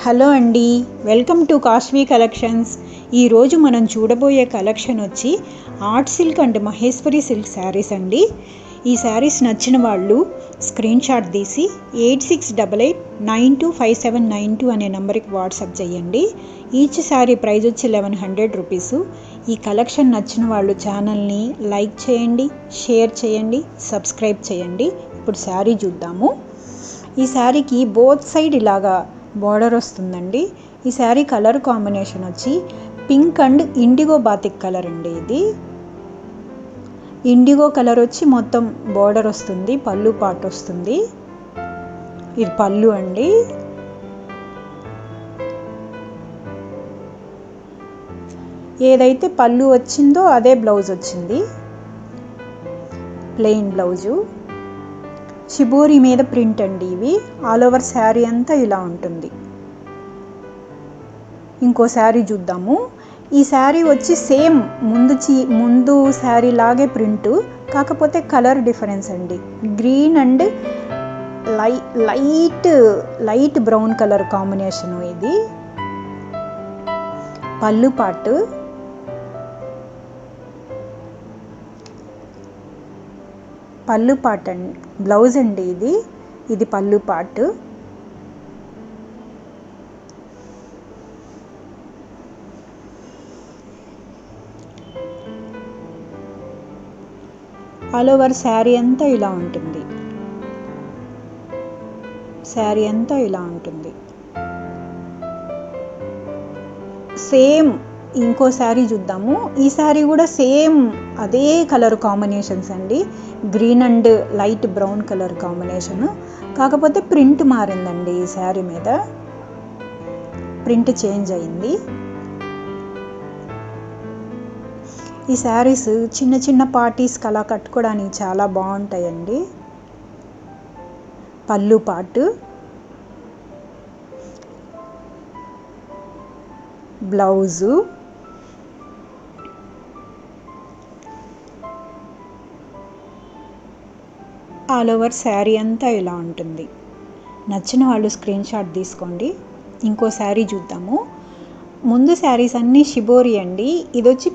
Hello అండి, welcome to కాస్ట్వి collections. ఈరోజు మనం చూడబోయే కలెక్షన్ వచ్చి art silk and Maheshwari silk saris అండి. ఈ శారీస్ నచ్చిన వాళ్ళు స్క్రీన్ షాట్ తీసి 8688925792 అనే నెంబర్కి వాట్సాప్ చేయండి. ఈచ్ శారీ ప్రైస్ వచ్చి 1100 రూపీస్. ఈ కలెక్షన్ నచ్చిన వాళ్ళు ఛానల్ని లైక్ చేయండి, షేర్ చేయండి, సబ్స్క్రైబ్ చేయండి. ఇప్పుడు శారీ చూద్దాము. ఈ శారీకి బోత్ సైడ్ ఇలాగా బార్డర్ వస్తుందండి. ఈ శారీ కలర్ కాంబినేషన్ వచ్చి pink and IndiGo batik colour అండి. ఇది ఇండిగో కలర్ వచ్చి మొత్తం బార్డర్ వస్తుంది, పళ్ళు పార్ట్ వస్తుంది. ఇది పళ్ళు అండి. ఏదైతే పళ్ళు వచ్చిందో అదే బ్లౌజ్ వచ్చింది, ప్లెయిన్ బ్లౌజు. షిబోరి మీద ప్రింట్ అండి. ఇవి ఆల్ ఓవర్ శారీ అంతా ఇలా ఉంటుంది. ఇంకో శారీ చూద్దాము. ఈ శారీ వచ్చి సేమ్ ముందు శారీ లాగే ప్రింట్, కాకపోతే కలర్ డిఫరెన్స్ అండి. Green and light brown colour combination. ఇది పళ్ళు పార్ట్. పళ్ళు పార్ట్ అండి, బ్లౌజ్ అండి. ఇది పళ్ళు పార్ట్. ఆల్ ఓవర్ శారీ అంతా ఇలా ఉంటుంది. శారీ అంతా ఇలా ఉంటుంది. సేమ్ ఇంకో శారీ చూద్దాము. ఈ శారీ కూడా సేమ్ అదే కలర్ కాంబినేషన్స్ అండి. Green and light brown colour combination, కాకపోతే ప్రింట్ మారిందండి. ఈ శారీ మీద ప్రింట్ చేంజ్ అయింది. ఈ శారీస్ చిన్న చిన్న పార్టీస్కి అలా కట్టుకోవడానికి చాలా బాగుంటాయండి. పళ్ళు part, blouse, all over saree అంతా ఇలా ఉంటుంది. నచ్చిన వాళ్ళు స్క్రీన్ షాట్ తీసుకోండి. ఇంకో శారీ చూద్దాము. ముందు శారీస్ అన్నీ షిబోరి అండి. ఇది వచ్చి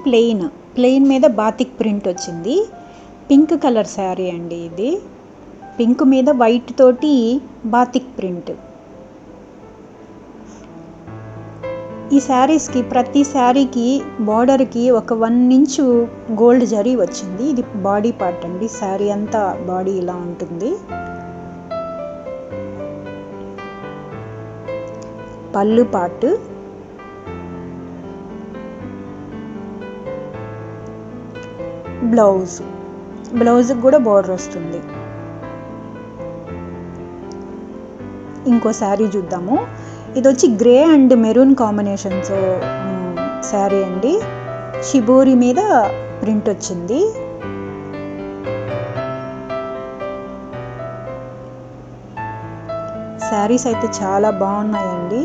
ప్లెయిన్ మీద బాతిక్ ప్రింట్ వచ్చింది. పింక్ కలర్ శారీ అండి. ఇది పింక్ మీద వైట్ తోటి బాతిక్ ప్రింట్. ఈ శారీస్కి ప్రతి శారీకి బార్డర్కి ఒక 1 ఇంచు గోల్డ్ జరీ వచ్చింది. ఇది బాడీ పార్ట్ అండి. శారీ అంతా బాడీ ఇలా ఉంటుంది. పళ్ళు పార్ట్, బ్లౌజ్కి కూడా బార్డర్ వస్తుంది. ఇంకో శారీ చూద్దాము. ఇది వచ్చి grey and maroon combinations sari అండి. షిబోరి మీద ప్రింట్ వచ్చింది. శారీస్ అయితే చాలా బాగున్నాయండి.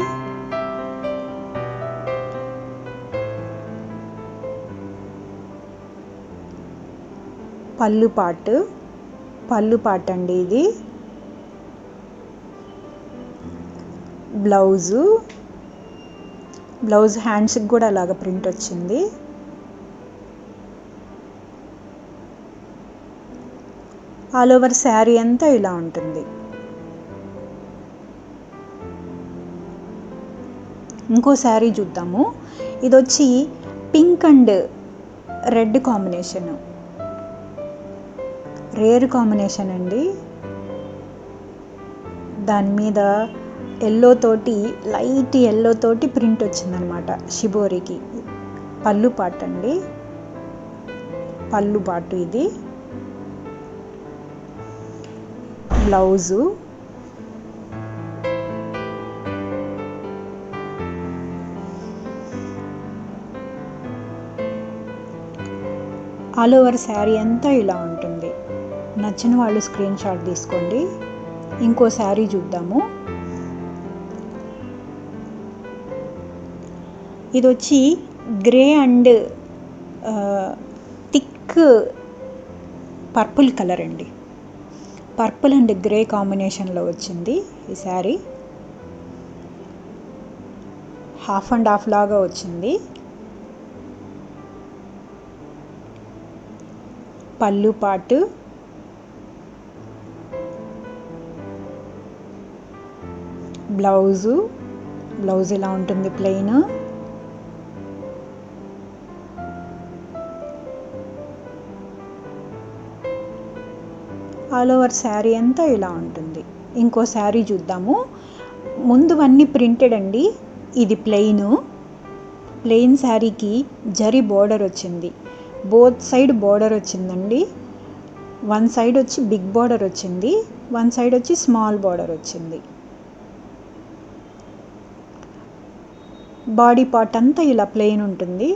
పళ్ళు పార్ట్ అండి. ఇది బ్లౌజ్ హ్యాండ్స్కి కూడా అలాగ ప్రింట్ వచ్చింది. ఆల్ ఓవర్ శారీ అంతా ఇలా ఉంటుంది. ఇంకో శారీ చూద్దాము. ఇది వచ్చి pink and red combination, rare combination అండి. దాని మీద లైట్ ఎల్లో తోటి ప్రింట్ వచ్చిందనమాట షిబోరికి. పళ్ళు పార్ట్ అండి. పళ్ళు పార్ట్ ఇది. బ్లౌజు, ఆల్ ఓవర్ శారీ అంతా ఇలా ఉంటుంది. నచ్చిన వాళ్ళు స్క్రీన్ షాట్ తీసుకోండి. ఇంకో శారీ చూద్దాము. ఇది వచ్చి grey and thick purple colour అండి. పర్పుల్ అండ్ గ్రే కాంబినేషన్లో వచ్చింది ఈ శారీ. హాఫ్ అండ్ హాఫ్ లాగా వచ్చింది. పళ్ళు పాటు, బ్లౌజ్ ఇలా ఉంటుంది ప్లెయిన్. ఆల్ ఓవర్ శారీ అంతా ఇలా ఉంటుంది. ఇంకో శారీ చూద్దాము. ముందువన్నీ ప్రింటెడ్ అండి, ఇది ప్లెయిన్ శారీకి జరీ బోర్డర్ వచ్చింది. బోత్ సైడ్ బోర్డర్ వచ్చిందండి. వన్ సైడ్ వచ్చి బిగ్ బోర్డర్ వచ్చింది, వన్ సైడ్ వచ్చి స్మాల్ బోర్డర్ వచ్చింది. బాడీ పార్ట్ అంతా ఇలా ప్లెయిన్ ఉంటుంది.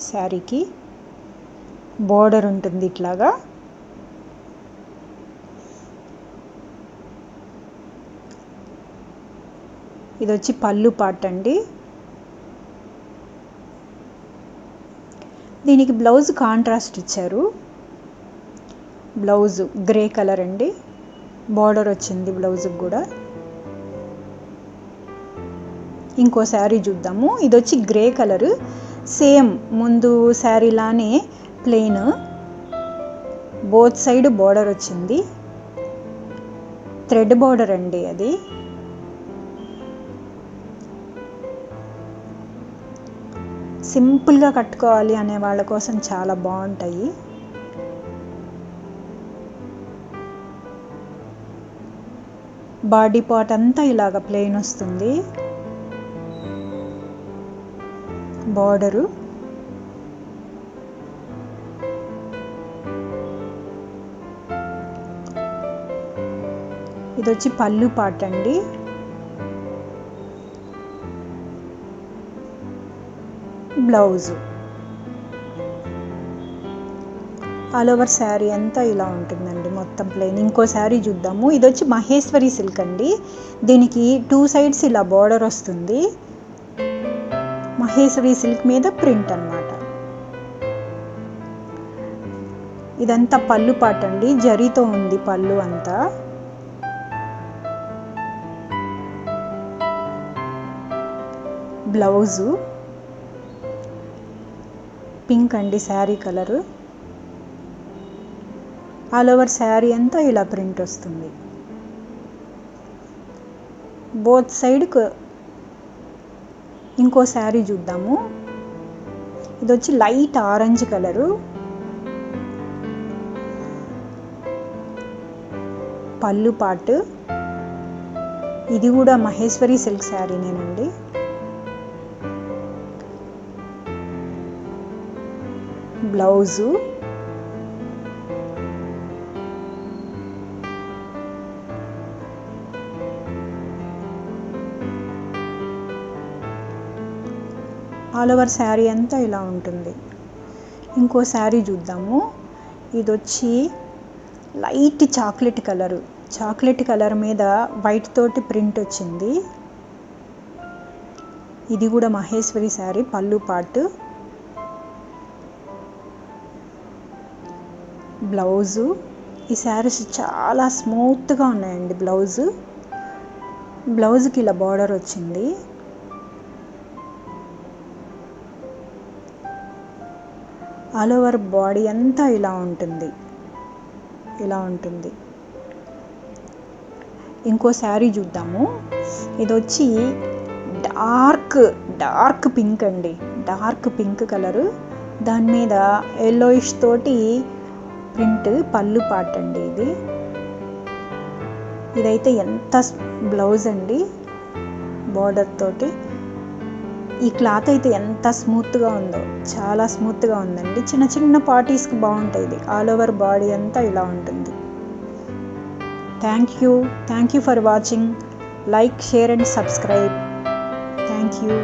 శారీకి బోర్డర్ ఉంటుంది ఇట్లాగా. ఇది వచ్చి పళ్ళు పార్ట్ అండి. దీనికి బ్లౌజ్ కాంట్రాస్ట్ ఇచ్చారు. బ్లౌజ్ గ్రే కలర్ అండి, బార్డర్ వచ్చింది బ్లౌజ్కి కూడా. ఇంకో శారీ చూద్దాము. ఇది వచ్చి గ్రే కలర్, సేమ్ ముందు శారీలానే ప్లెయిన్, బోత్ సైడ్ బార్డర్ వచ్చింది. థ్రెడ్ బార్డర్ అండి అది. సింపుల్గా కట్టుకోవాలి అనే వాళ్ళ కోసం చాలా బాగుంటాయి. బాడీ పార్ట్ అంతా ఇలాగ ప్లెయిన్ వస్తుంది. బార్డరు, ఇది వచ్చి పళ్ళు పార్ట్ అండి. బ్లౌజ్ ఆల్ ఓవర్ శారీ అంతా ఇలా ఉంటుందండి, మొత్తం ప్లెయిన్. ఇంకో శారీ చూద్దాము. ఇది వచ్చి మహేశ్వరి సిల్క్ అండి. దీనికి 2 సైడ్స్ ఇలా బార్డర్ వస్తుంది. మహేశ్వరి సిల్క్ మీద ప్రింట్ అన్నమాట. ఇదంతా పళ్ళు పార్ట్ అండి, జరీతో ఉంది పళ్ళు అంతా. బ్లౌజు పింక్ అండి saree colour. All over saree అంతా ఇలా ప్రింట్ వస్తుంది. Both side. ఇంకో శారీ చూద్దాము. ఇది వచ్చి లైట్ ఆరెంజ్ కలరు, పళ్ళు పార్ట్. ఇది కూడా మహేశ్వరి సిల్క్ శారీనేనండి. బ్లౌజు, ఆల్ ఓవర్ శారీ అంతా ఇలా ఉంటుంది. ఇంకో శారీ చూద్దాము. ఇది వచ్చి light chocolate colour, chocolate colour మీద వైట్ తోటి ప్రింట్ వచ్చింది. ఇది కూడా మహేశ్వరి శారీ, పళ్ళు పార్ట్. బ్లౌజు, ఈ శారీస్ చాలా స్మూత్గా ఉన్నాయండి. బ్లౌజ్కి ఇలా బార్డర్ వచ్చింది. ఆల్ ఓవర్ బాడీ అంతా ఇలా ఉంటుంది. ఇంకో శారీ చూద్దాము. ఇది వచ్చి డార్క్ పింక్ అండి, డార్క్ పింక్ కలరు. దాని మీద ఎల్లోయిష్ తోటి ప్రింట్, పళ్ళు పార్ట్ అండి ఇది. ఇదైతే ఎంత బ్లౌజ్ అండి, బార్డర్ తోటి. ఈ క్లాత్ అయితే ఎంత స్మూత్గా ఉందో, చాలా స్మూత్గా ఉందండి. చిన్న పార్టీస్కి బాగుంటాయి ఇది. ఆల్ ఓవర్ బాడీ అంతా ఇలా ఉంటుంది. Thank you for watching. Like, share and subscribe. Thank you.